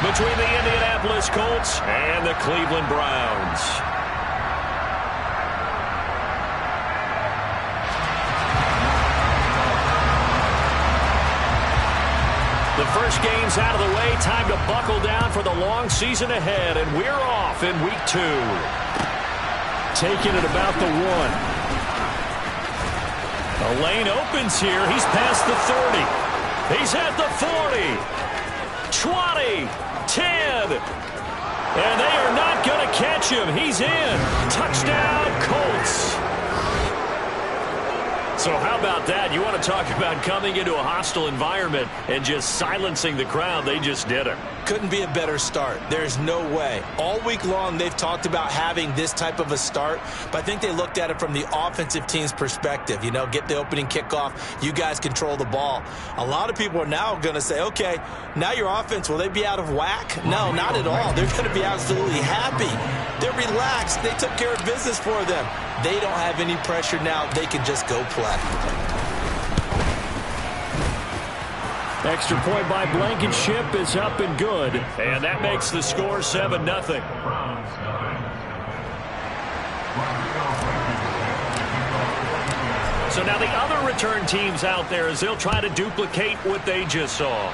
between the Indianapolis Colts and the Cleveland Browns. The first game's out of the way. Time to buckle down for the long season ahead, and we're off in week 2. Taking it about the 1. The lane opens here. He's past the 30. He's at the 40. 20. 10. And they are not going to catch him. He's in. Touchdown, Colts. So how about that? You want to talk about coming into a hostile environment and just silencing the crowd. They just did it. Couldn't be a better start. There's no way. All week long, they've talked about having this type of a start, but I think they looked at it from the offensive team's perspective. You know, get the opening kickoff. You guys control the ball. A lot of people are now going to say, okay, now your offense, will they be out of whack? No, not at all. They're going to be absolutely happy. They're relaxed. They took care of business for them. They don't have any pressure now. They can just go play. Extra point by Blankenship is up and good. And that makes the score 7-0. So now the other return teams out there as they'll try to duplicate what they just saw.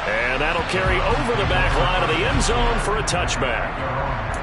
And that'll carry over the back line of the end zone for a touchback.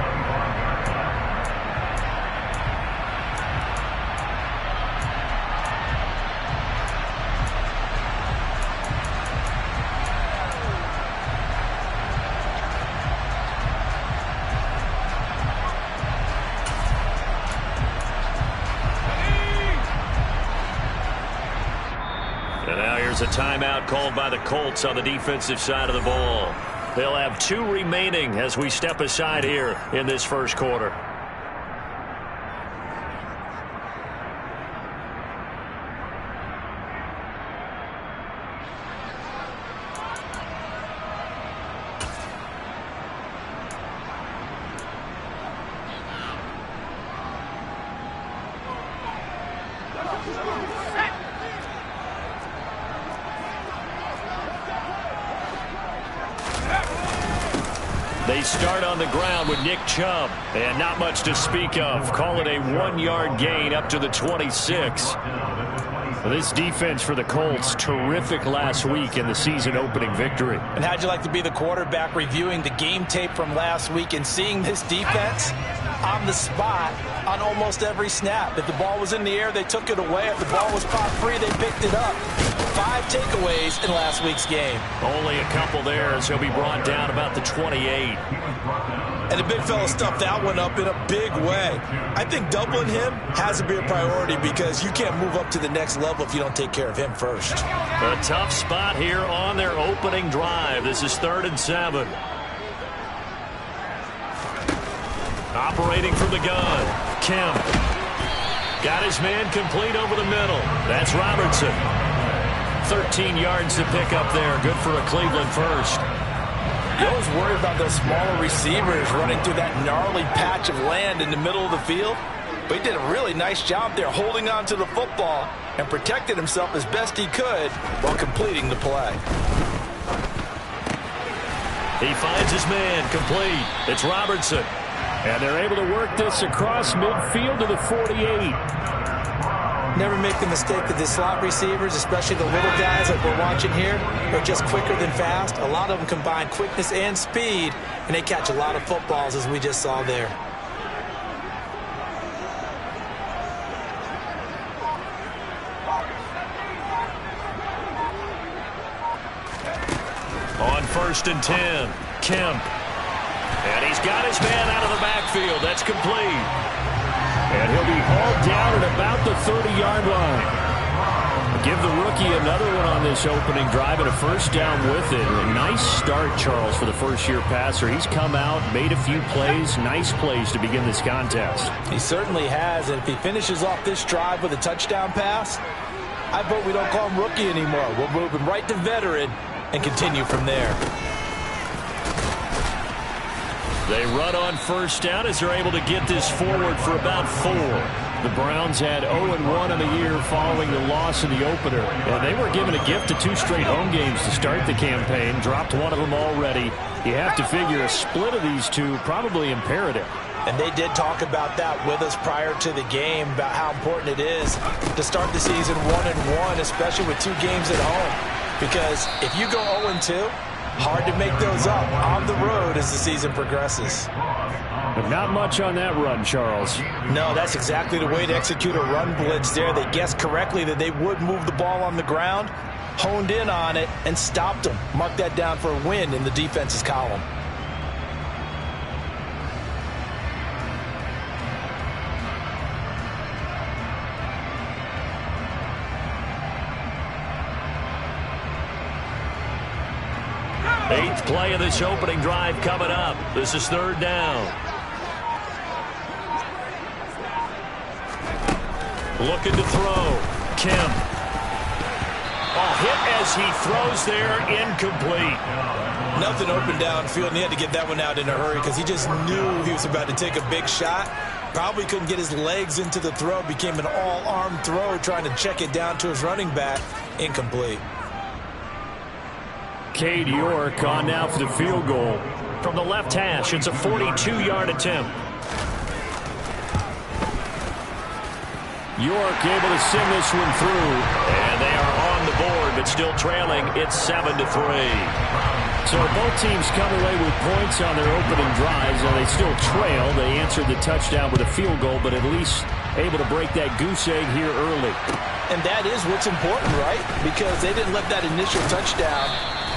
A timeout called by the Colts on the defensive side of the ball. They'll have 2 remaining as we step aside here in this first quarter. They start on the ground with Nick Chubb, and not much to speak of. Call it a 1-yard gain up to the 26. This defense for the Colts, terrific last week in the season-opening victory. And how'd you like to be the quarterback reviewing the game tape from last week and seeing this defense on the spot on almost every snap? If the ball was in the air, they took it away. If the ball was popped free, they picked it up. 5 takeaways in last week's game. Only a couple there as he'll be brought down about the 28. And the big fella stuffed that one up in a big way. I think doubling him has to be a priority because you can't move up to the next level if you don't take care of him first. A tough spot here on their opening drive. This is 3rd and 7. Operating from the gun, Kemp. Got his man complete over the middle. That's Robertson. 13 yards to pick up there. Good for a Cleveland first. You always worry about those smaller receivers running through that gnarly patch of land in the middle of the field. But he did a really nice job there holding on to the football and protected himself as best he could while completing the play. He finds his man complete. It's Robertson. And they're able to work this across midfield to the 48. Never make the mistake that the slot receivers, especially the little guys like we're watching here, are just quicker than fast. A lot of them combine quickness and speed, and they catch a lot of footballs, as we just saw there. On 1st and 10, Kemp. And he's got his man out of the backfield. That's complete. And he'll be hauled down at about the 30-yard line. Give the rookie another one on this opening drive and a first down with it. A nice start, Charles, for the first-year passer. He's come out, made a few plays, nice plays to begin this contest. He certainly has, and if he finishes off this drive with a touchdown pass, I vote we don't call him rookie anymore. We'll move him right to veteran and continue from there. They run on first down as they're able to get this forward for about 4. The Browns had 0-1 in the year following the loss in the opener. And they were given a gift of 2 straight home games to start the campaign. Dropped one of them already. You have to figure a split of these two probably imperative. And they did talk about that with us prior to the game, about how important it is to start the season 1-1, especially with 2 games at home. Because if you go 0-2, hard to make those up on the road as the season progresses. But not much on that run, Charles. No, that's exactly the way to execute a run blitz there. They guessed correctly that they would move the ball on the ground, honed in on it, and stopped them. Mark that down for a win in the defense's column. Eighth play of this opening drive coming up. This is 3rd down. Looking to throw. Kemp. Hit as he throws there, incomplete. Nothing open downfield, and he had to get that one out in a hurry because he just knew he was about to take a big shot. Probably couldn't get his legs into the throw. Became an all-arm throw, trying to check it down to his running back. Incomplete. Cade York on now for the field goal. From the left hash, it's a 42-yard attempt. York able to send this one through. And they are on the board, but still trailing. It's 7-3. So both teams come away with points on their opening drives, and they still trail. They answered the touchdown with a field goal, but at least able to break that goose egg here early. And that is what's important, right? Because they didn't let that initial touchdown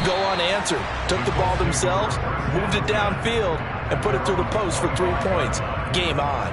go unanswered. Took the ball themselves, moved it downfield, and put it through the post for 3 points. Game on.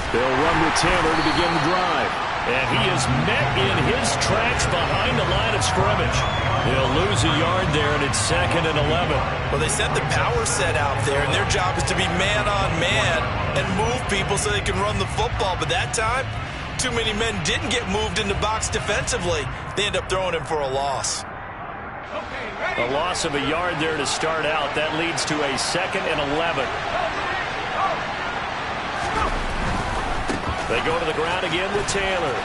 They'll run with Taylor to begin the drive. And he is met in his tracks behind the line of scrimmage. They'll lose a yard there, and it's 2nd and 11. Well, they set the power set out there, and their job is to be man-on-man and move people so they can run the football. But that time, too many men didn't get moved in the box defensively. They end up throwing him for a loss. A loss of a yard there to start out. That leads to a 2nd and 11. They go to the ground again with Taylor.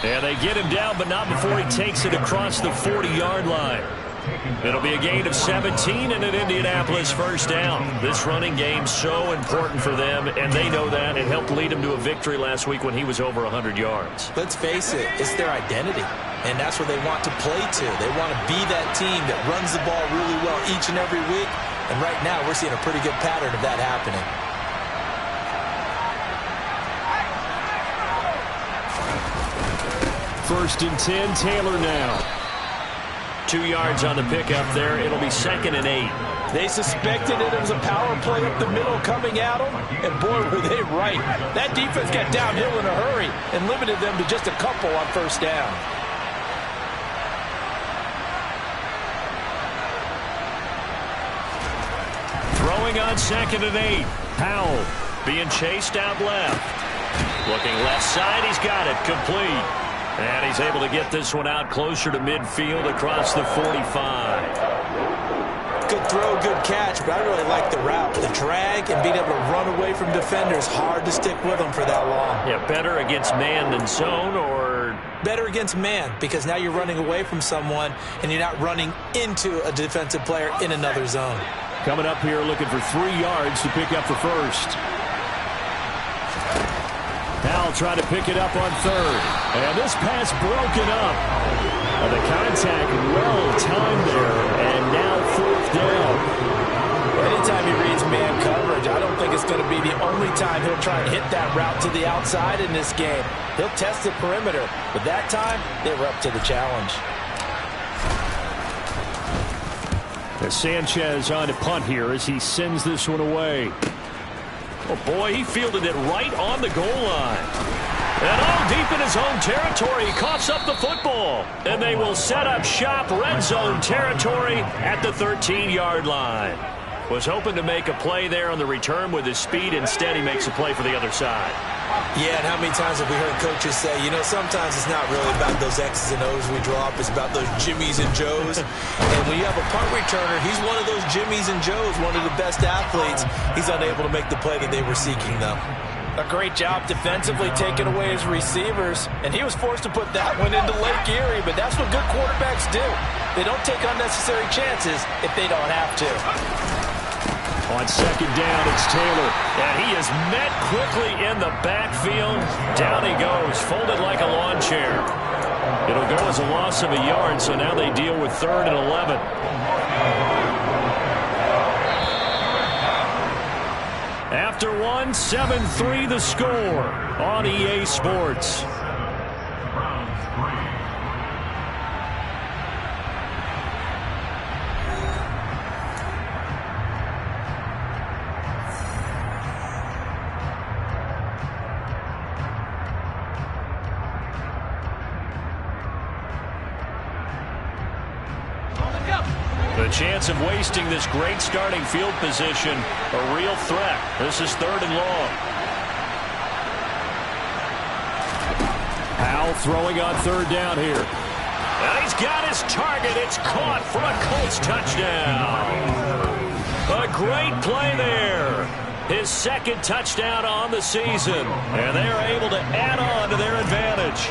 And they get him down, but not before he takes it across the 40-yard line. It'll be a gain of 17 and an Indianapolis first down. This running game so important for them, and they know that. It helped lead them to a victory last week when he was over 100 yards. Let's face it, it's their identity, and that's what they want to play to. They want to be that team that runs the ball really well each and every week, and right now we're seeing a pretty good pattern of that happening. First and 10, Taylor now. 2 yards on the pickup there. It'll be 2nd and 8. They suspected it was a power play up the middle coming at them, and boy, were they right. That defense got downhill in a hurry and limited them to just a couple on first down. Throwing on 2nd and 8. Powell being chased out left. Looking left side, he's got it. Complete. And he's able to get this one out closer to midfield across the 45. Good throw, good catch, but I really like the route. The drag and being able to run away from defenders, hard to stick with them for that long. Yeah, better against man than zone, or? Better against man, because now you're running away from someone and you're not running into a defensive player in another zone. Coming up here looking for 3 yards to pick up the first. Powell trying to pick it up on 3rd. And this pass broken up. And the contact well timed there. And now 4th down. Anytime he reads man coverage, I don't think it's going to be the only time he'll try and hit that route to the outside in this game. He'll test the perimeter. But that time, they were up to the challenge. As Sanchez on to punt here as he sends this one away. Oh, boy, he fielded it right on the goal line. And all deep in his own territory, he coughs up the football. And they will set up shop red zone territory at the 13-yard line. Was hoping to make a play there on the return with his speed. Instead, he makes a play for the other side. Yeah, and how many times have we heard coaches say, you know, sometimes it's not really about those X's and O's we draw up. It's about those Jimmies and Joes. And when you have a punt returner, he's one of those Jimmies and Joes, one of the best athletes. He's unable to make the play that they were seeking, though. A great job defensively taking away his receivers, and he was forced to put that one into Lake Erie, but that's what good quarterbacks do. They don't take unnecessary chances if they don't have to. On second down, it's Taylor, and he is met quickly in the backfield. Down he goes, folded like a lawn chair. It'll go as a loss of a yard, so now they deal with 3rd and 11. After one, 7-3 the score on EA Sports. The chance of wasting this great starting field position, a real threat. This is 3rd and long. Powell throwing on 3rd down here. And he's got his target. It's caught for a Colts touchdown. A great play there. His 2nd touchdown on the season. And they're able to add on to their advantage.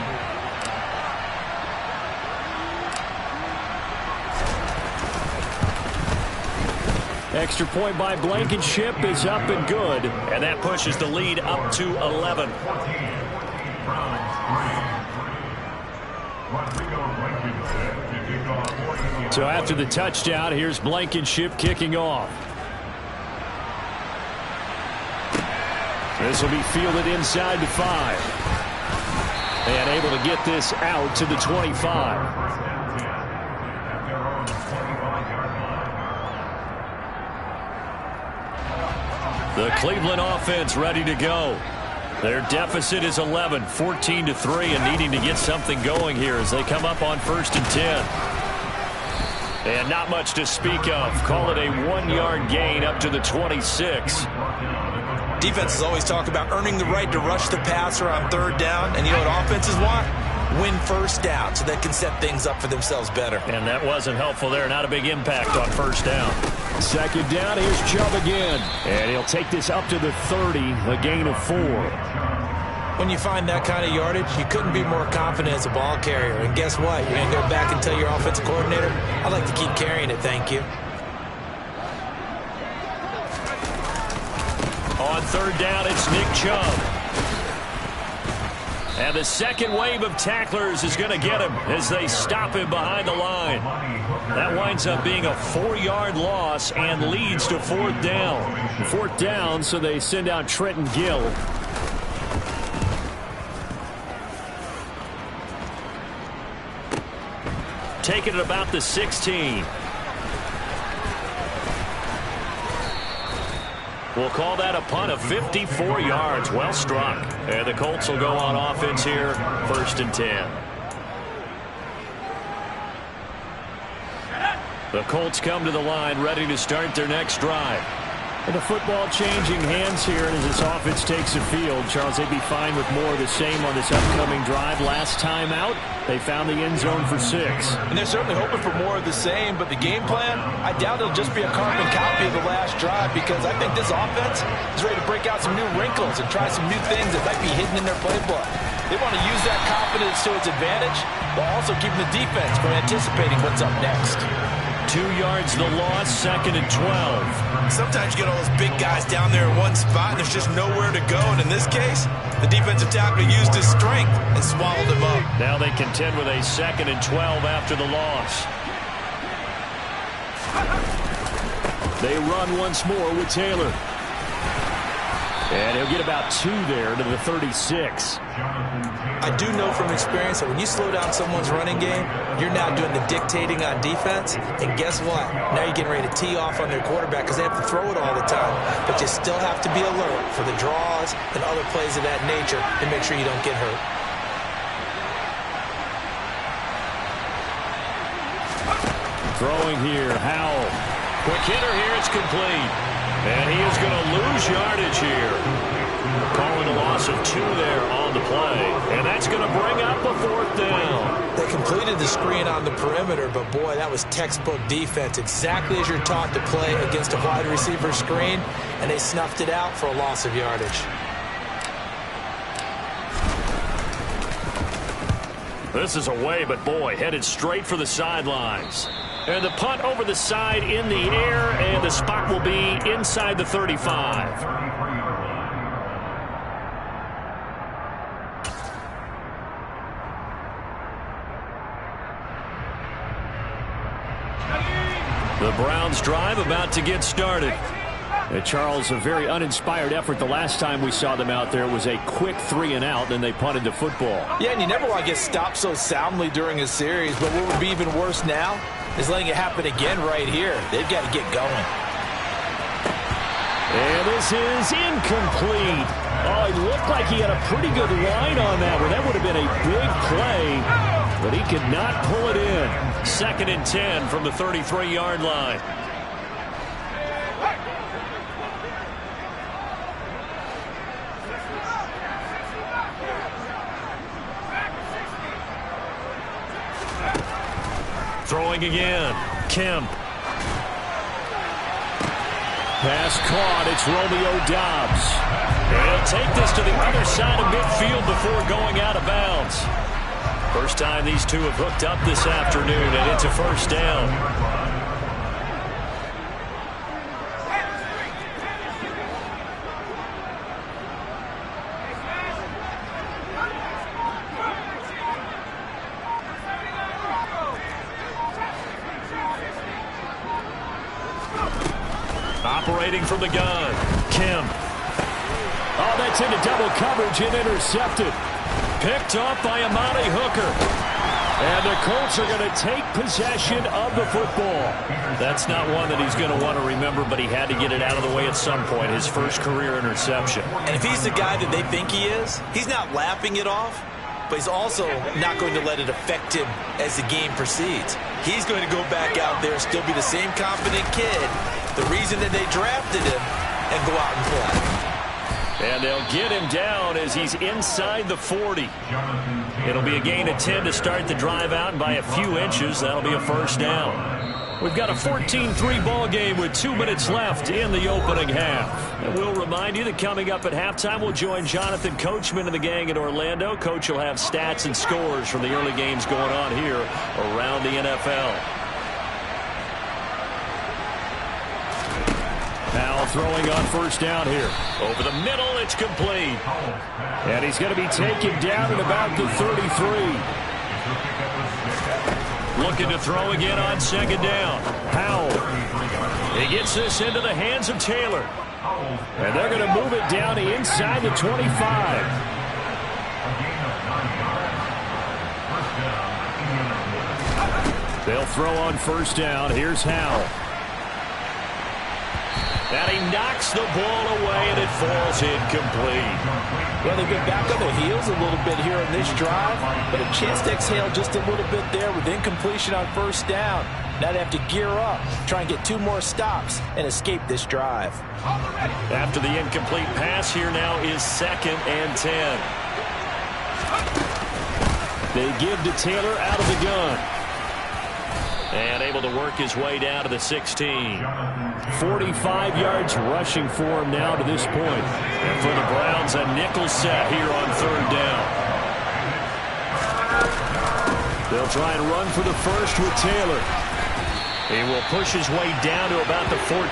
Extra point by Blankenship is up and good. And that pushes the lead up to 11. So after the touchdown, here's Blankenship kicking off. This will be fielded inside the 5. And able to get this out to the 25. The Cleveland offense ready to go. Their deficit is 11, 14-3, and needing to get something going here as they come up on 1st and 10. And not much to speak of. Call it a 1-yard gain up to the 26. Defenses always talk about earning the right to rush the passer on 3rd down. And you know what offenses want? Win 1st down so they can set things up for themselves better. And that wasn't helpful there. Not a big impact on 1st down. 2nd down, here's Chubb again. And he'll take this up to the 30, a gain of 4. When you find that kind of yardage, you couldn't be more confident as a ball carrier. And guess what? You're going to go back and tell your offensive coordinator, I'd like to keep carrying it, thank you. On 3rd down, it's Nick Chubb. And the 2nd wave of tacklers is going to get him as they stop him behind the line. That winds up being a 4-yard loss and leads to 4th down. 4th down, so they send out Trenton Gill. Taking it about the 16. We'll call that a punt of 54 yards. Well struck. And the Colts will go on offense here, 1st and 10. The Colts come to the line ready to start their next drive. And the football changing hands here, and as this offense takes the field, Charles, they'd be fine with more of the same on this upcoming drive. Last time out, they found the end zone for 6. And they're certainly hoping for more of the same, but the game plan, I doubt it'll just be a carbon copy of the last drive, because I think this offense is ready to break out some new wrinkles and try some new things that might be hidden in their playbook. They want to use that confidence to its advantage, while also keeping the defense from anticipating what's up next. 2 yards the loss, 2nd and 12. Sometimes you get all those big guys down there in one spot, and there's just nowhere to go. And in this case, the defensive tackle used his strength and swallowed him up. Now they contend with a 2nd and 12 after the loss. They run once more with Taylor. And he'll get about 2 there to the 36. I do know from experience that when you slow down someone's running game, you're now doing the dictating on defense. And guess what? Now you're getting ready to tee off on their quarterback because they have to throw it all the time. But you still have to be alert for the draws and other plays of that nature to make sure you don't get hurt. Throwing here, Howell. Quick hitter here. It's complete. And he is going to lose yardage here. Calling a loss of 2 there on the play. And that's going to bring up a 4th down. They completed the screen on the perimeter, but boy, that was textbook defense. Exactly as you're taught to play against a wide receiver screen, and they snuffed it out for a loss of yardage. This is away, but boy, headed straight for the sidelines. And the punt over the side in the air, and the spot will be inside the 35. The Browns drive about to get started. Charles, a very uninspired effort the last time we saw them out there. It was a quick 3-and-out, and they punted the football. Yeah, and you never want to get stopped so soundly during a series, but what would be even worse now is letting it happen again right here. They've got to get going. And this is incomplete. Oh, it looked like he had a pretty good line on that one. That would have been a big play, but he could not pull it in. 2nd and 10 from the 33-yard line. Throwing again. Kemp. Pass caught. It's Romeo Doubs. And he'll take this to the other side of midfield before going out of bounds. First time these two have hooked up this afternoon, and it's a 1st down. Operating from the gun, Kemp. Oh, that's into double coverage and intercepted. Picked off by Amani Hooker. And the Colts are going to take possession of the football. That's not one that he's going to want to remember, but he had to get it out of the way at some point. His first career interception. And if he's the guy that they think he is, he's not laughing it off, but he's also not going to let it affect him as the game proceeds. He's going to go back out there, still be the same confident kid, the reason that they drafted him, and go out and play. And they'll get him down as he's inside the 40. It'll be a gain of 10 to start the drive out, and by a few inches, that'll be a 1st down. We've got a 14-3 ball game with 2 minutes left in the opening half. And we'll remind you that coming up at halftime, we'll join Jonathan Coachman and the gang in Orlando. Coach will have stats and scores from the early games going on here around the NFL. Now throwing on 1st down here. Over the middle, it's complete. And he's going to be taken down at about the 33. Looking to throw again on 2nd down. Powell. He gets this into the hands of Taylor. And they're going to move it down inside the 25. They'll throw on 1st down. Here's Howell. And he knocks the ball away, and it falls incomplete. Well, they've been back on their heels a little bit here in this drive, but a chance to exhale just a little bit there with incompletion on 1st down. Now they have to gear up, try and get 2 more stops, and escape this drive. After the incomplete pass, here now is 2nd and 10. They give to Taylor out of the gun. And able to work his way down to the 16. 45 yards rushing for him now to this point. And for the Browns, a nickel set here on 3rd down. They'll try and run for the 1st with Taylor. He will push his way down to about the 14.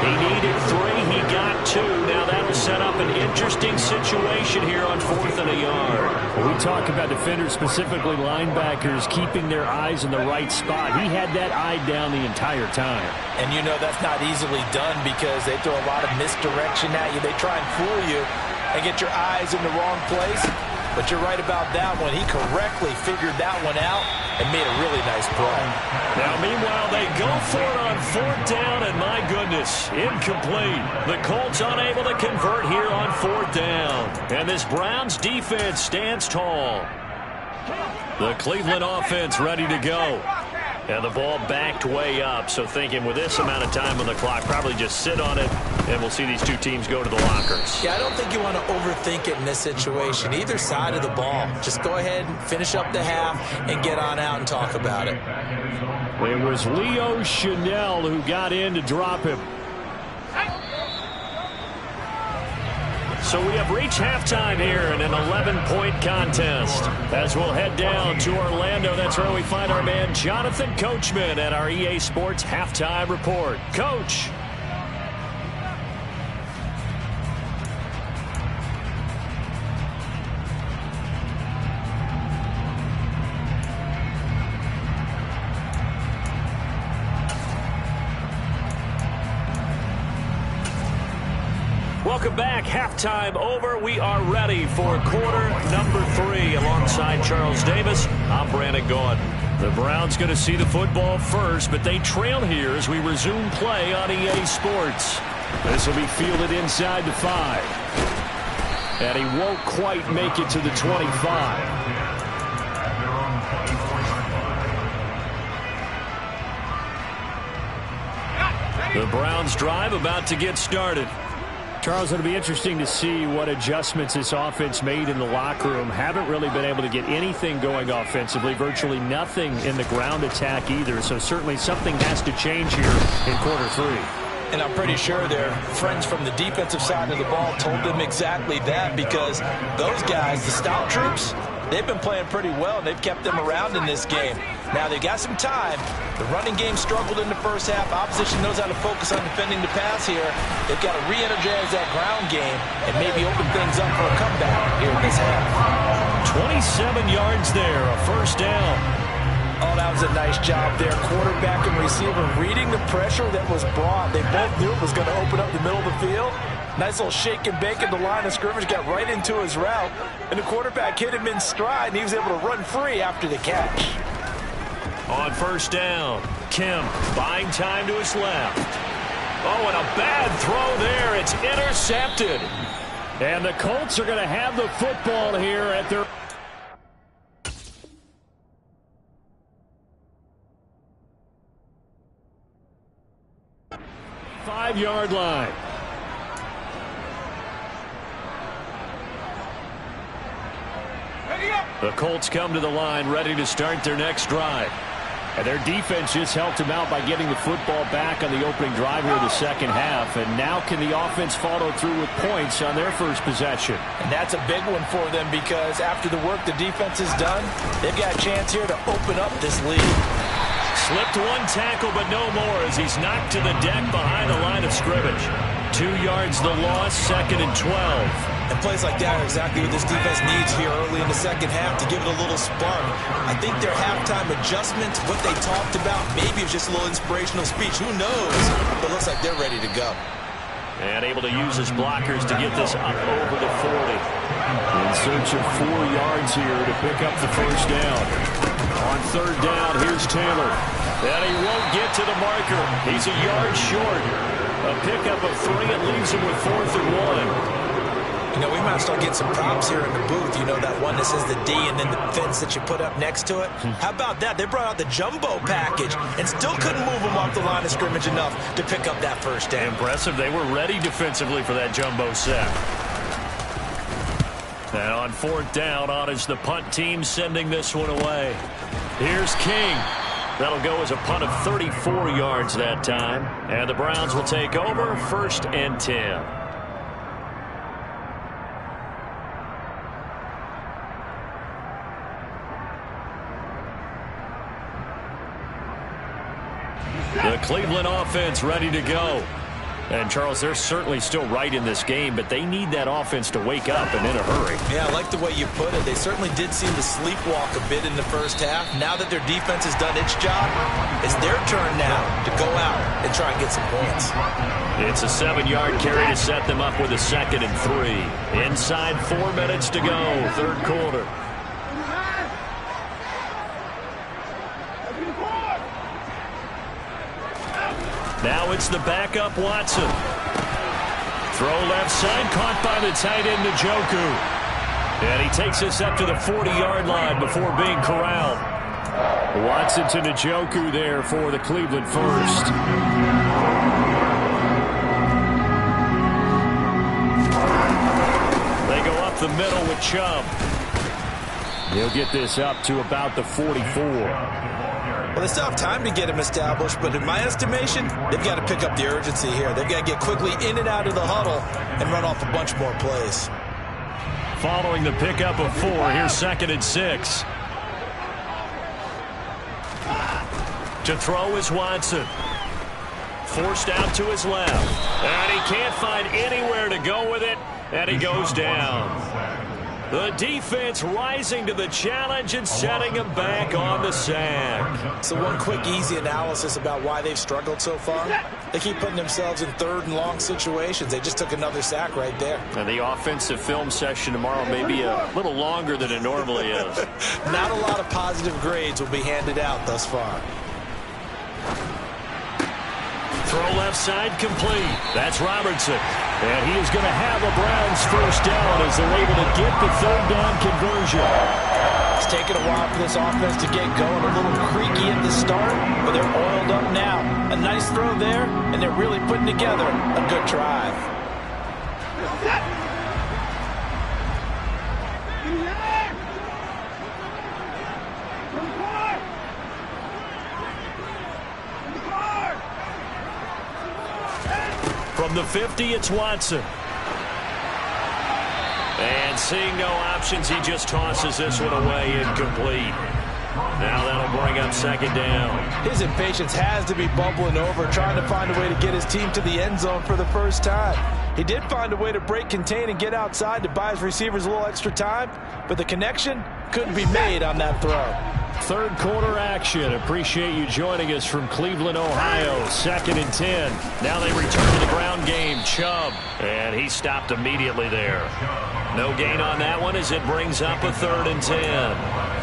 He needed 3. He got 2. Now that'll set up an interesting situation here on 4th and a yard. When we talk about defenders, specifically linebackers, keeping their eyes in the right spot. He had that eye down the entire time. And you know that's not easily done because they throw a lot of misdirection at you. They try and fool you and get your eyes in the wrong place. But you're right about that one. He correctly figured that one out and made a really nice play. Now, meanwhile, they go for it on 4th down, and my goodness, incomplete. The Colts unable to convert here on 4th down. And this Browns defense stands tall. The Cleveland offense ready to go. And the ball backed way up, so thinking with this amount of time on the clock, probably just sit on it, and we'll see these two teams go to the lockers. Yeah, I don't think you want to overthink it in this situation. Either side of the ball. Just go ahead and finish up the half and get on out and talk about it. It was Leo Chanel who got in to drop him. So we have reached halftime here in an 11-point contest. As we'll head down to Orlando, that's where we find our man Jonathan Coachman at our EA Sports Halftime Report. Coach. Welcome back. Halftime over. We are ready for quarter number 3. Alongside Charles Davis, I'm Brandon Gaudin. The Browns going to see the football first, but they trail here as we resume play on EA Sports. This will be fielded inside the 5. And he won't quite make it to the 25. The Browns drive about to get started. Charles, it'll be interesting to see what adjustments this offense made in the locker room. Haven't really been able to get anything going offensively, virtually nothing in the ground attack either. So certainly something has to change here in quarter 3. And I'm pretty sure their friends from the defensive side of the ball told them exactly that, because those guys, the stout troops, they've been playing pretty well, and they've kept them around in this game. Now, they've got some time. The running game struggled in the first half. Opposition knows how to focus on defending the pass here. They've got to re-energize that ground game and maybe open things up for a comeback here in this half. 27 yards there, a first down. Oh, that was a nice job there. Quarterback and receiver reading the pressure that was brought. They both knew it was going to open up the middle of the field. Nice little shake and bake at the line of scrimmage, got right into his route, and the quarterback hit him in stride, and he was able to run free after the catch. On first down, Kemp buying time to his left. Oh, and a bad throw there. It's intercepted. And the Colts are going to have the football here at their 5-yard line. The Colts come to the line ready to start their next drive. And their defense just helped them out by getting the football back on the opening drive here in the second half. And now can the offense follow through with points on their first possession? And that's a big one for them, because after the work the defense has done, they've got a chance here to open up this lead. Slipped one tackle, but no more as he's knocked to the deck behind the line of scrimmage. 2 yards the loss, 2nd and 12. And plays like that are exactly what this defense needs here early in the second half to give it a little spark. I think their halftime adjustments, what they talked about, maybe it's just a little inspirational speech. Who knows? But it looks like they're ready to go. And able to use his blockers to get this up over the 40. In search of 4 yards here to pick up the first down. On third down, here's Taylor. And he won't get to the marker. He's a yard short. A pickup of 3. It leaves him with 4th and 1. You know, we might start getting some props here in the booth. You know, that one that says the D and then the fence that you put up next to it. How about that? They brought out the jumbo package and still couldn't move them off the line of scrimmage enough to pick up that first down. Impressive. They were ready defensively for that jumbo set. And on 4th down, on is the punt team sending this one away. Here's King. That'll go as a punt of 34 yards that time. And the Browns will take over, 1st and 10. The Cleveland offense ready to go. And, Charles, they're certainly still right in this game, but they need that offense to wake up and in a hurry. Yeah, I like the way you put it. They certainly did seem to sleepwalk a bit in the first half. Now that their defense has done its job, it's their turn now to go out and try and get some points. It's a 7-yard carry to set them up with a 2nd and 3. Inside 4 minutes to go, 3rd quarter. Now it's the backup Watson. Throw left side, caught by the tight end Njoku. And he takes us up to the 40-yard line before being corralled. Watson to Njoku there for the Cleveland first. They go up the middle with Chubb. He'll get this up to about the 44. Well, they still have time to get him established, but in my estimation, they've got to pick up the urgency here. They've got to get quickly in and out of the huddle and run off a bunch more plays. Following the pickup of 4, here's 2nd and 6. To throw is Watson. Forced out to his left. And he can't find anywhere to go with it, and he goes down. The defense rising to the challenge and setting him back on the sack. So one quick, easy analysis about why they've struggled so far. They keep putting themselves in 3rd and long situations. They just took another sack right there. And the offensive film session tomorrow may be a little longer than it normally is. Not a lot of positive grades will be handed out thus far. Throw left side complete. That's Robertson. And he is going to have a Browns first down as they're able to get the 3rd down conversion. It's taken a while for this offense to get going. A little creaky at the start, but they're oiled up now. A nice throw there, and they're really putting together a good drive. From the 50, it's Watson. And seeing no options, he just tosses this one away, incomplete. Now that'll bring up 2nd down. His impatience has to be bubbling over, trying to find a way to get his team to the end zone for the first time. He did find a way to break contain and get outside to buy his receivers a little extra time, but the connection couldn't be made on that throw. 3rd quarter action. Appreciate you joining us from Cleveland, Ohio. 2nd and 10. Now they return to the ground game. Chubb. And he stopped immediately there. No gain on that one as it brings up a 3rd and 10.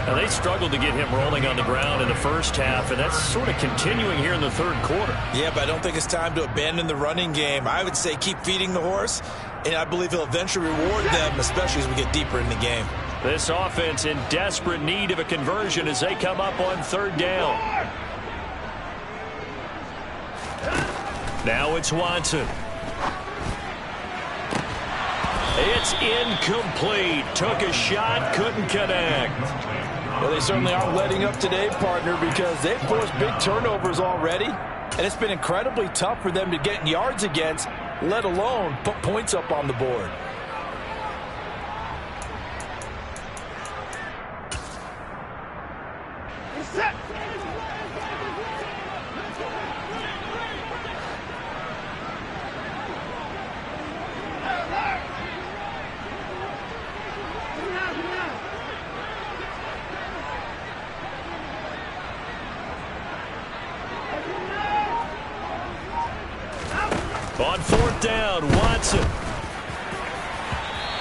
Now they struggled to get him rolling on the ground in the first half, and that's sort of continuing here in the 3rd quarter. Yeah, but I don't think it's time to abandon the running game. I would say keep feeding the horse, and I believe he'll eventually reward them, especially as we get deeper in the game. This offense in desperate need of a conversion as they come up on 3rd down. Now it's Watson. It's incomplete. Took a shot, couldn't connect. Well, they certainly aren't letting up today, partner, because they've forced big turnovers already, and it's been incredibly tough for them to get yards against, let alone put points up on the board. On 4th down, Watson.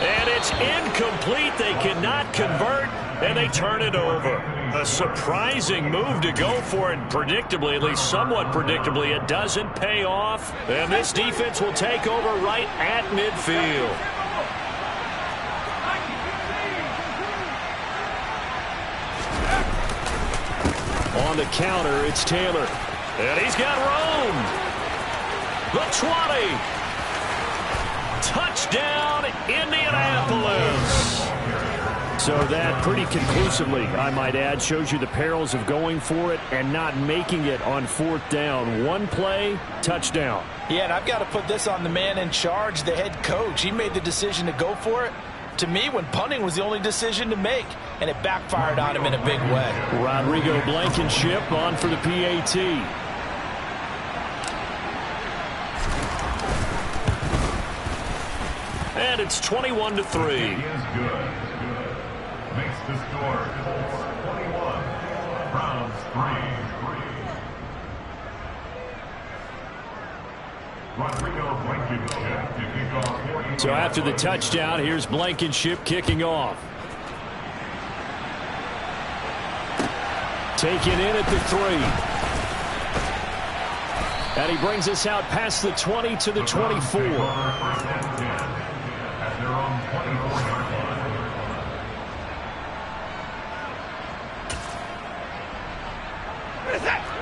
And it's incomplete. They cannot convert, and they turn it over. A surprising move to go for it, predictably, at least somewhat predictably. It doesn't pay off, and this defense will take over right at midfield. On the counter, it's Taylor. And he's got room. The 20. Touchdown, Indianapolis. So that pretty conclusively, I might add, shows you the perils of going for it and not making it on 4th down. One play, touchdown. Yeah, and I've got to put this on the man in charge, the head coach. He made the decision to go for it. To me, when punting was the only decision to make, and it backfired on him in a big way. Rodrigo Blankenship on for the PAT. And it's 21-3. He is good. Makes the score Colts 21, Browns 3. Rodrigo Blankenship to kick off. So after the touchdown, here's Blankenship kicking off. Taken in at the 3. And he brings us out past the 20 to the 24.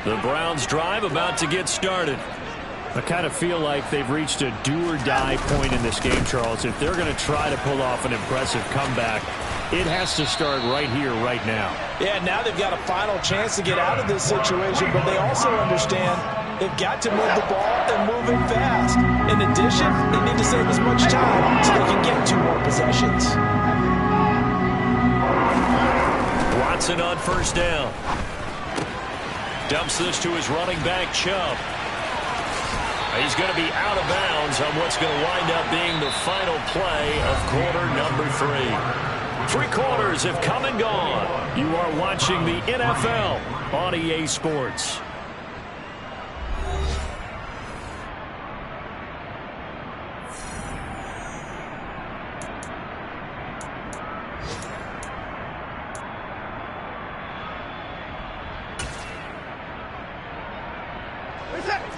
The Browns drive about to get started. I kind of feel like they've reached a do-or-die point in this game, Charles. If they're going to try to pull off an impressive comeback, it has to start right here, right now. Yeah, now they've got a final chance to get out of this situation, but they also understand they've got to move the ball and move it fast. In addition, they need to save as much time so they can get 2 more possessions. Watson on first down. Dumps this to his running back, Chubb. He's going to be out of bounds on what's going to wind up being the final play of quarter number 3. 3 quarters have come and gone. You are watching the NFL on EA Sports.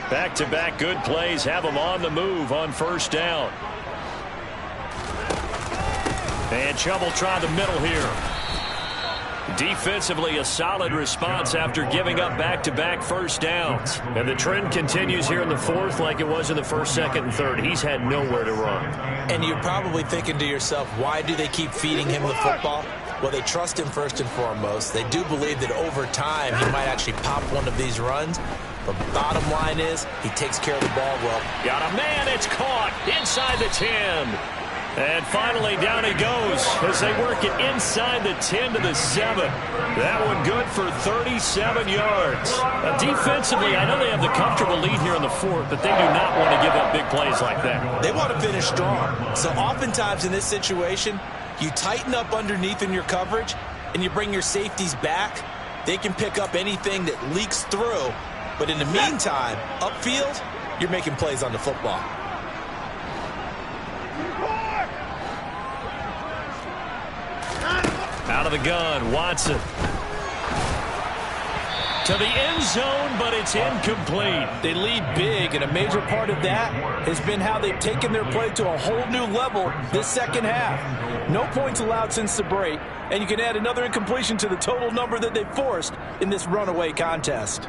Back-to-back good plays have them on the move on first down. And Chubb will try the middle here. Defensively, a solid response after giving up back-to-back first downs. And the trend continues here in the 4th like it was in the 1st, 2nd, and 3rd. He's had nowhere to run. And you're probably thinking to yourself, why do they keep feeding him the football? Well, they trust him first and foremost. They do believe that over time he might actually pop one of these runs. The bottom line is he takes care of the ball well. Got a man. It's caught inside the 10. And finally, down he goes as they work it inside the 10 to the 7. That one good for 37 yards. Defensively, I know they have the comfortable lead here in the 4th, but they do not want to give up big plays like that. They want to finish strong. So oftentimes in this situation, you tighten up underneath in your coverage, and you bring your safeties back. They can pick up anything that leaks through. But in the meantime, upfield, you're making plays on the football. Out of the gun, Watson. To the end zone, but it's incomplete. They lead big, and a major part of that has been how they've taken their play to a whole new level this second half. No points allowed since the break, and you can add another incompletion to the total number that they forced in this runaway contest.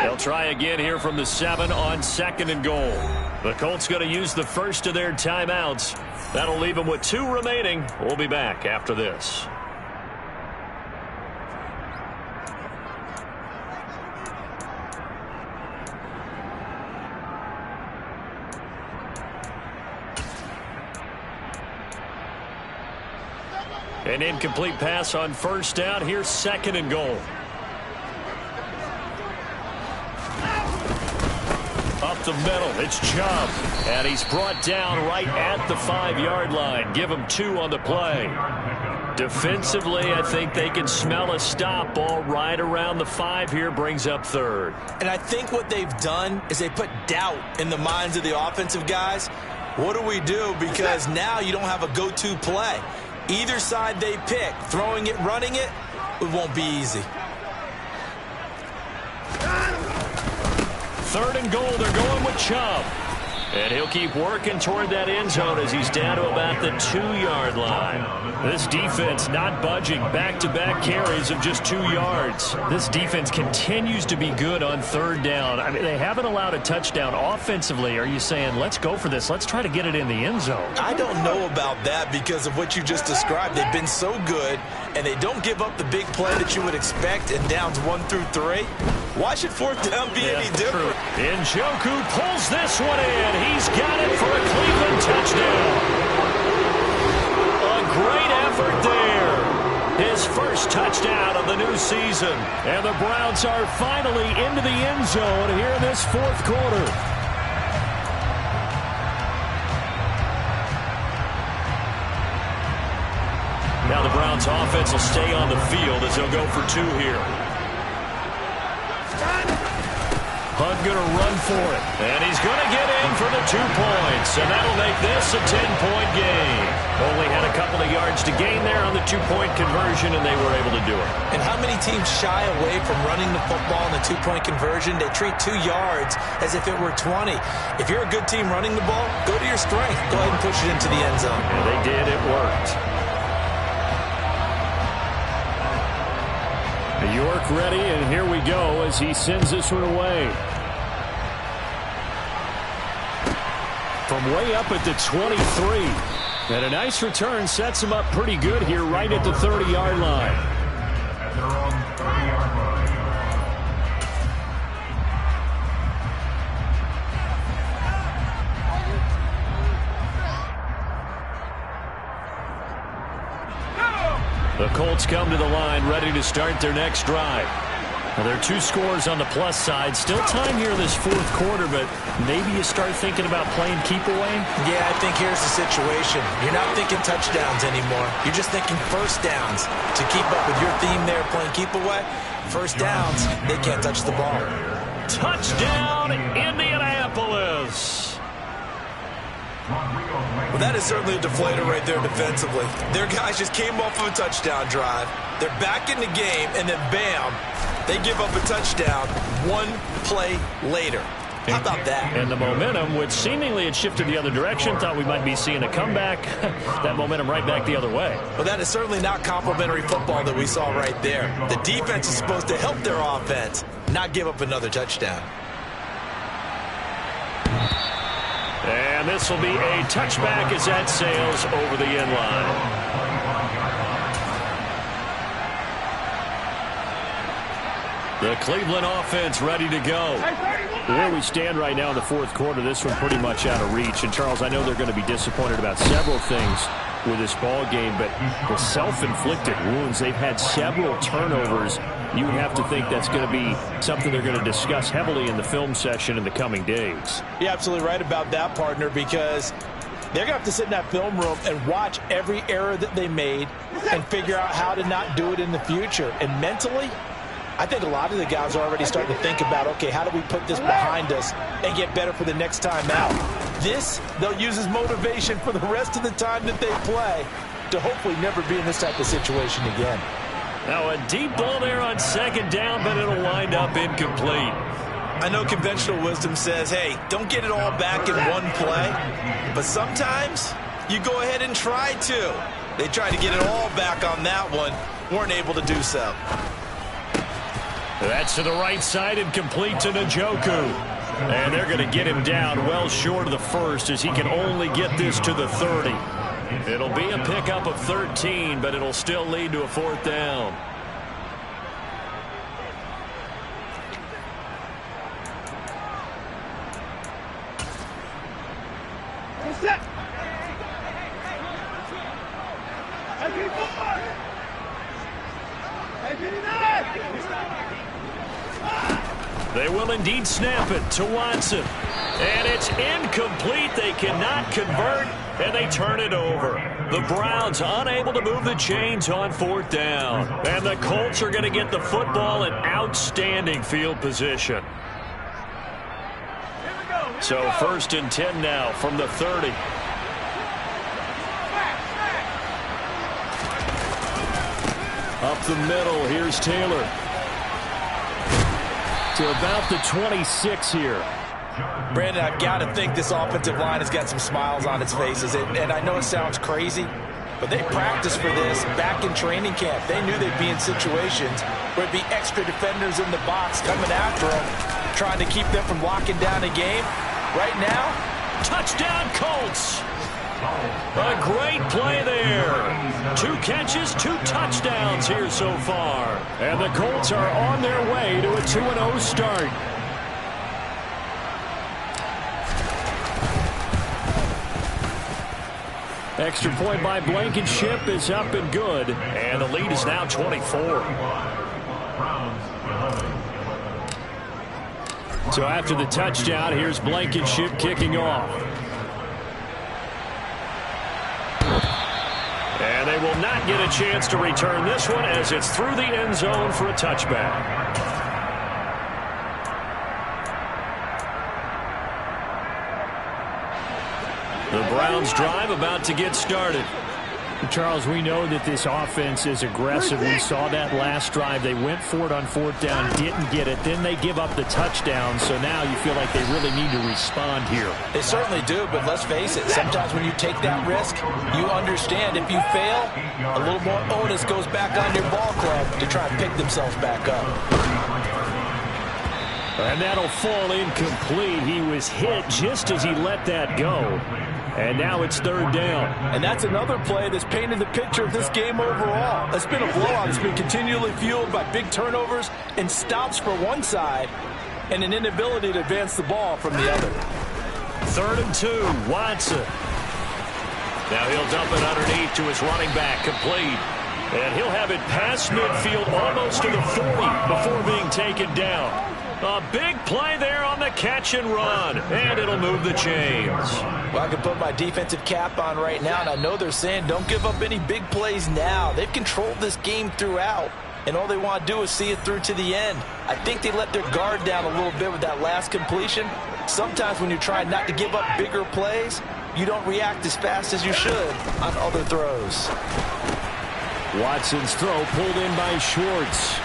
They'll try again here from the 7 on 2nd and goal. The Colts going to use the first of their timeouts. That'll leave them with 2 remaining. We'll be back after this. An incomplete pass on first down. Here's 2nd and goal. Up the middle, it's Chubb. And he's brought down right at the 5-yard line. Give him 2 on the play. Defensively, I think they can smell a stop. Ball right around the 5 here, brings up 3rd. And I think what they've done is they put doubt in the minds of the offensive guys. What do we do? Because now you don't have a go-to play. Either side they pick, throwing it, running it, it won't be easy. 3rd and goal, they're going with Chubb. And he'll keep working toward that end zone as he's down to about the 2-yard line. This defense not budging. Back-to-back carries of just 2 yards. This defense continues to be good on 3rd down. I mean, they haven't allowed a touchdown offensively. Are you saying, let's go for this? Let's try to get it in the end zone. I don't know about that because of what you just described. They've been so good, and they don't give up the big play that you would expect in downs 1 through 3. Why should 4th down be any different? Njoku pulls this one in. He's got it for a Cleveland touchdown. A great effort there. His first touchdown of the new season. And the Browns are finally into the end zone here in this 4th quarter. Now the Browns offense will stay on the field as they'll go for 2 here. Hunt going to run for it. And he's going to get in for the 2 points. And that'll make this a 10-point game. Only had a couple of yards to gain there on the two-point conversion, and they were able to do it. And how many teams shy away from running the football in the two-point conversion? They treat 2 yards as if it were 20. If you're a good team running the ball, go to your strength. Go ahead and push it into the end zone. Yeah, they did. It worked. York ready, and here we go as he sends this one away. From way up at the 23. And a nice return sets him up pretty good here right at the 30-yard line. At their own 30-yard line. The Colts come to the line ready to start their next drive. Now, there are 2 scores on the plus side. Still time here this fourth quarter, but maybe you start thinking about playing keep away? Yeah, I think here's the situation. You're not thinking touchdowns anymore. You're just thinking first downs. To keep up with your theme there, playing keep away, first downs, they can't touch the ball. Touchdown, Indianapolis! Well, that is certainly a deflator right there defensively. Their guys just came off of a touchdown drive. They're back in the game, and then bam, they give up a touchdown 1 play later. How about that? And the momentum, which seemingly had shifted the other direction, thought we might be seeing a comeback. That momentum right back the other way. Well, that is certainly not complimentary football that we saw right there. The defense is supposed to help their offense, not give up another touchdown. And this will be a touchback as that sails over the end line. The Cleveland offense ready to go. Where we stand right now in the fourth quarter, this one pretty much out of reach. And, Charles, I know they're going to be disappointed about several things with this ball game, but the self-inflicted wounds, they've had several turnovers. You would have to think that's going to be something they're going to discuss heavily in the film session in the coming days. You're absolutely right about that, partner, because they're going to have to sit in that film room and watch every error that they made and figure out how to not do it in the future. And mentally, I think a lot of the guys are already starting to think about, okay, how do we put this behind us and get better for the next time out? This, they'll use as motivation for the rest of the time that they play to hopefully never be in this type of situation again. Now a deep ball there on second down, but it'll wind up incomplete. I know conventional wisdom says, hey, don't get it all back in one play, but sometimes you go ahead and try to. They tried to get it all back on that one, weren't able to do so. That's to the right side and complete to Njoku. And they're going to get him down well short of the first as he can only get this to the 30. It'll be a pickup of 13, but it'll still lead to a fourth down. They will indeed snap it to Watson. And it's incomplete. They cannot convert, and they turn it over. The Browns unable to move the chains on fourth down. And the Colts are going to get the football in outstanding field position. So 1st and 10 now from the 30. Up the middle, here's Taylor. To about the 26 here. Brandon, I've got to think this offensive line has got some smiles on its faces. And I know it sounds crazy, but they practiced for this back in training camp. They knew they'd be in situations where it'd be extra defenders in the box coming after them, trying to keep them from locking down a game. Right now, touchdown Colts. A great play there. 2 catches, 2 touchdowns here so far. And the Colts are on their way to a 2-0 start. Extra point by Blankenship is up and good. And the lead is now 24. So after the touchdown, here's Blankenship kicking off. And they will not get a chance to return this one as it's through the end zone for a touchback. The Browns Browns drive about to get started. Charles, we know that this offense is aggressive. We saw that last drive. They went for it on 4th down, didn't get it. Then they give up the touchdown. So now you feel like they really need to respond here. They certainly do, but let's face it. Sometimes when you take that risk, you understand if you fail, a little more onus goes back on your ball club to try and pick themselves back up. And that'll fall incomplete. He was hit just as he let that go. And now it's 3rd down. And that's another play that's painted the picture of this game overall. It's been a blowout. It's been continually fueled by big turnovers and stops for one side and an inability to advance the ball from the other. 3rd and 2, Watson. Now he'll dump it underneath to his running back, complete. And he'll have it past midfield almost to the 40 before being taken down. A big play there on the catch and run, and it'll move the chains. Well, I can put my defensive cap on right now, and I know they're saying don't give up any big plays now. They've controlled this game throughout, and all they want to do is see it through to the end. I think they let their guard down a little bit with that last completion. Sometimes when you're trying not to give up bigger plays, you don't react as fast as you should on other throws. Watson's throw pulled in by Schwartz.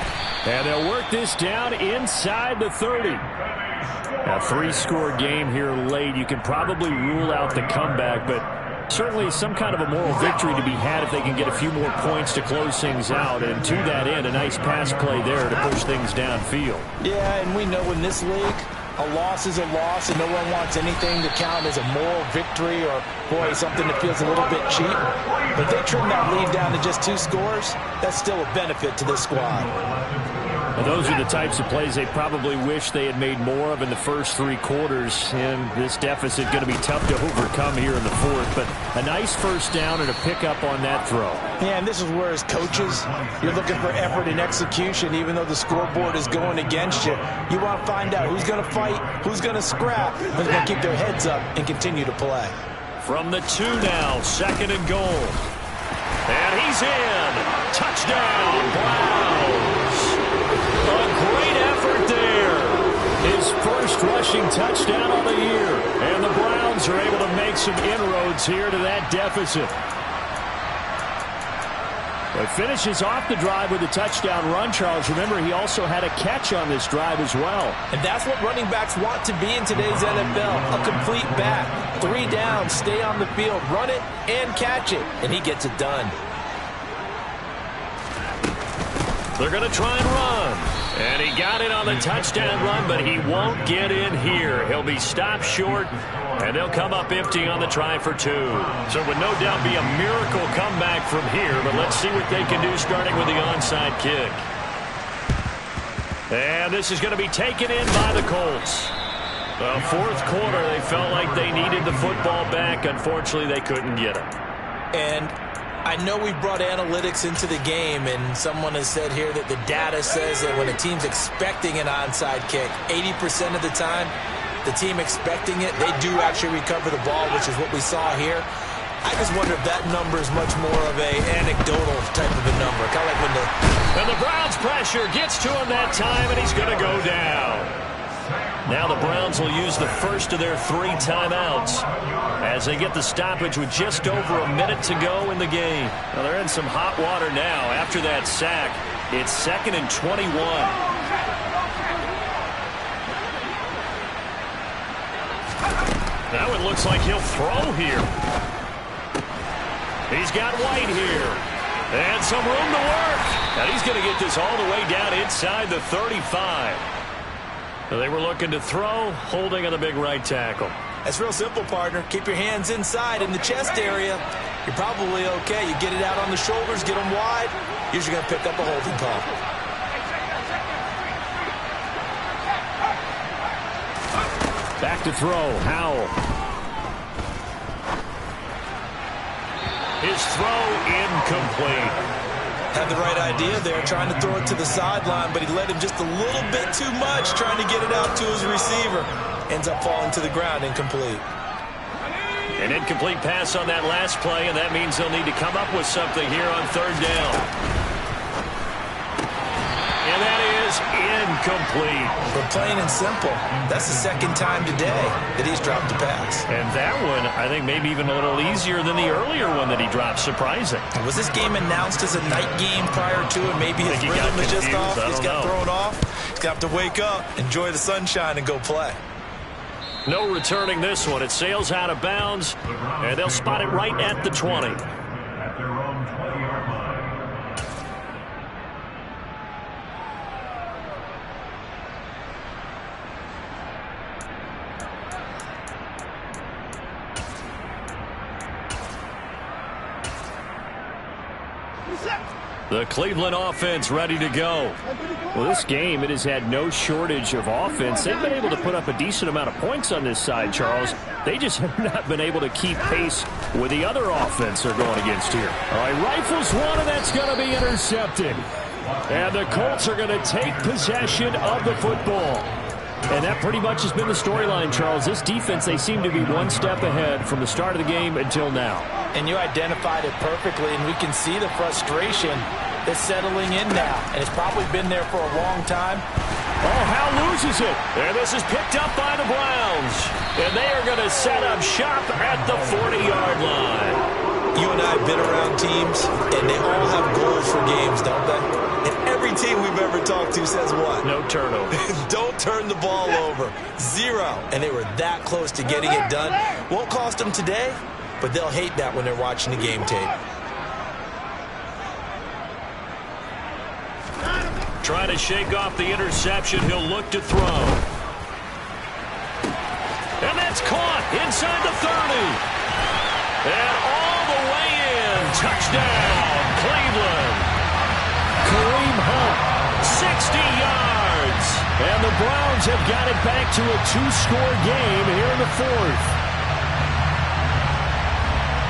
And they'll work this down inside the 30. A 3-score game here late. You can probably rule out the comeback, but certainly some kind of a moral victory to be had if they can get a few more points to close things out. And to that end, a nice pass play there to push things downfield. Yeah, and we know in this league, a loss is a loss, and no one wants anything to count as a moral victory or, boy, something that feels a little bit cheap. But if they trim that lead down to just 2 scores, that's still a benefit to this squad. Well, those are the types of plays they probably wish they had made more of in the first 3 quarters. And this deficit going to be tough to overcome here in the 4th. But a nice first down and a pickup on that throw. Yeah, and this is where as coaches, you're looking for effort and execution. Even though the scoreboard is going against you, you want to find out who's going to fight, who's going to scrap, who's going to keep their heads up and continue to play. From the 2 now, 2nd and goal. And he's in. Touchdown, Browns. A great effort there. His first rushing touchdown of the year. And the Browns are able to make some inroads here to that deficit. It finishes off the drive with a touchdown run, Charles. Remember, he also had a catch on this drive as well. And that's what running backs want to be in today's NFL. A complete back. 3 downs, stay on the field, run it, and catch it. And he gets it done. They're going to try and run. And he got it on the touchdown run, but he won't get in here. He'll be stopped short, and they'll come up empty on the try for 2. So it would no doubt be a miracle comeback from here, but let's see what they can do starting with the onside kick. And this is going to be taken in by the Colts. The 4th quarter, they felt like they needed the football back. Unfortunately, they couldn't get it. And I know we brought analytics into the game, and someone has said here that the data says that when a team's expecting an onside kick, 80% of the time, the team expecting it, they do actually recover the ball, which is what we saw here. I just wonder if that number is much more of a anecdotal type of a number. Kind of like when the... And the Browns pressure gets to him that time, and he's going to go down. Now the Browns will use the first of their 3 timeouts as they get the stoppage with just over a minute to go in the game. Now they're in some hot water now after that sack. It's 2nd and 21. Now it looks like he'll throw here. He's got White here. And some room to work. And he's going to get this all the way down inside the 35. They were looking to throw, holding on the big right tackle. That's real simple, partner. Keep your hands inside in the chest area. You're probably okay. You get it out on the shoulders, get them wide. Usually going to pick up a holding call. Back to throw, Howell. His throw incomplete. Had the right idea there, trying to throw it to the sideline, but he let him just a little bit too much, trying to get it out to his receiver. Ends up falling to the ground, incomplete. An incomplete pass on that last play, and that means they'll need to come up with something here on 3rd down. And that is is incomplete. But plain and simple, that's the second time today that he's dropped a pass. And that one, I think, maybe even a little easier than the earlier one that he dropped. Surprising. Was this game announced as a night game prior to it? Maybe his rhythm is just off. He's got thrown off. He's got to wake up, enjoy the sunshine, and go play. No returning this one. It sails out of bounds, and they'll spot it right at the 20. At their own 20-yard line. The Cleveland offense ready to go. Well, this game, it has had no shortage of offense. They've been able to put up a decent amount of points on this side, Charles. They just have not been able to keep pace with the other offense they're going against here. All right, rifles one, and that's going to be intercepted. And the Colts are going to take possession of the football. And that pretty much has been the storyline, Charles. This defense, they seem to be one step ahead from the start of the game until now. And you identified it perfectly, and we can see the frustration that's settling in now. And it's probably been there for a long time. Oh, Howe loses it. And this is picked up by the Browns. And they are going to set up shop at the 40-yard line. You and I have been around teams, and they all have goals for games, don't they? And every team we've ever talked to says what? No turnover. Don't turn the ball over. 0. And they were that close to getting it done. Won't cost them today, but they'll hate that when they're watching the game tape. Trying to shake off the interception. He'll look to throw. And that's caught inside the 30. And all the way in. Touchdown, Cleveland. Kareem Hunt, 60 yards. And the Browns have got it back to a 2-score game here in the 4th.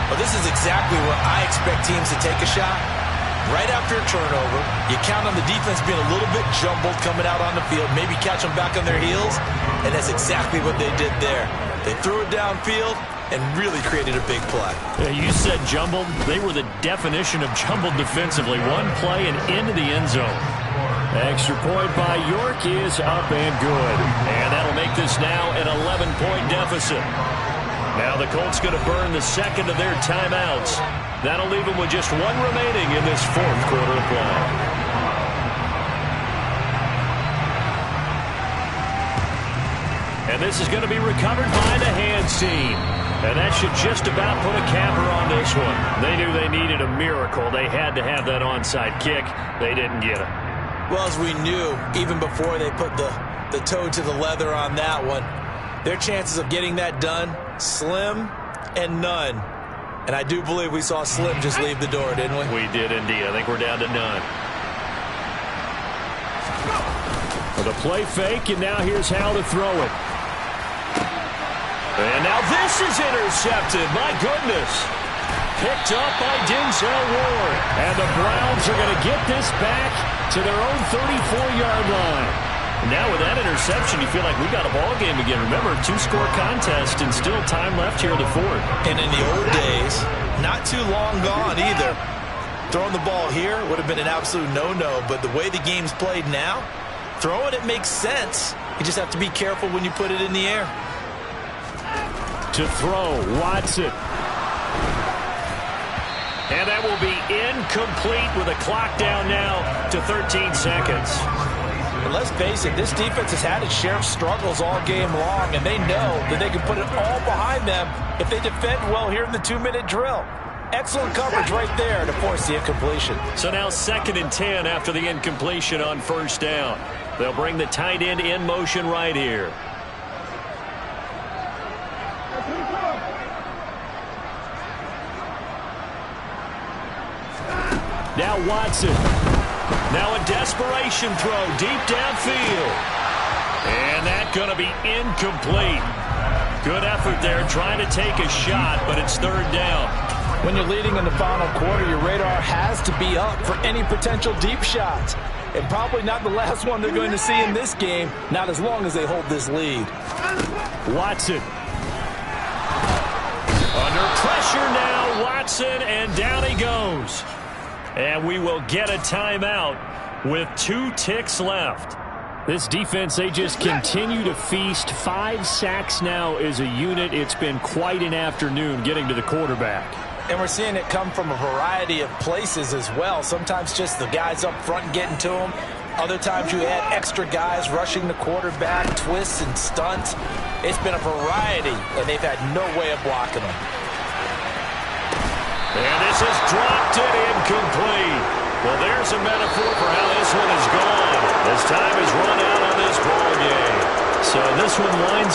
Well, this is exactly what I expect teams to take a shot. Right after a turnover, you count on the defense being a little bit jumbled coming out on the field, maybe catch them back on their heels, and that's exactly what they did there. They threw it downfield and really created a big play. Yeah, you said jumbled. They were the definition of jumbled defensively. One play and into the end zone. Extra point by York is up and good. And that'll make this now an 11-point deficit. Now the Colts going to burn the second of their timeouts. That'll leave them with just one remaining in this 4th quarter of play. And this is going to be recovered by the hands team. And that should just about put a capper on this one. They knew they needed a miracle. They had to have that onside kick. They didn't get it. Well, as we knew, even before they put the toe to the leather on that one, their chances of getting that done, slim and none. And I do believe we saw Slim just leave the door, didn't we? We did indeed. I think we're down to none. With a play fake, and now here's how to throw it. And now this is intercepted. My goodness. Picked up by Denzel Ward. And the Browns are going to get this back to their own 34-yard line. Now with that interception, you feel like we got a ball game again. Remember, 2-score contest and still time left here in the 4th. And in the old days, not too long gone either. Throwing the ball here would have been an absolute no-no, but the way the game's played now, throwing it makes sense. You just have to be careful when you put it in the air. To throw, Watson. And that will be incomplete with a clock down now to 13 seconds. And let's face it, this defense has had its share of struggles all game long, and they know that they can put it all behind them if they defend well here in the 2-minute drill. Excellent coverage right there to force the incompletion. So now 2nd and 10 after the incompletion on 1st down. They'll bring the tight end in motion right here. Now Watson. Now a desperation throw deep downfield. And that's going to be incomplete. Good effort there trying to take a shot, but it's 3rd down. When you're leading in the final quarter, your radar has to be up for any potential deep shots. And probably not the last one they're going to see in this game, not as long as they hold this lead. Watson. Under pressure now, Watson, and down he goes. And we will get a timeout with 2 ticks left. This defense, they just continue to feast. 5 sacks now as a unit. It's been quite an afternoon getting to the quarterback. And we're seeing it come from a variety of places as well. Sometimes just the guys up front and getting to him. Other times you add extra guys rushing the quarterback, twists and stunts. It's been a variety, and they've had no way of blocking them. And this is dropped and incomplete. Well, there's a metaphor for how this one is gone. As time is run out on this ball game. So this one winds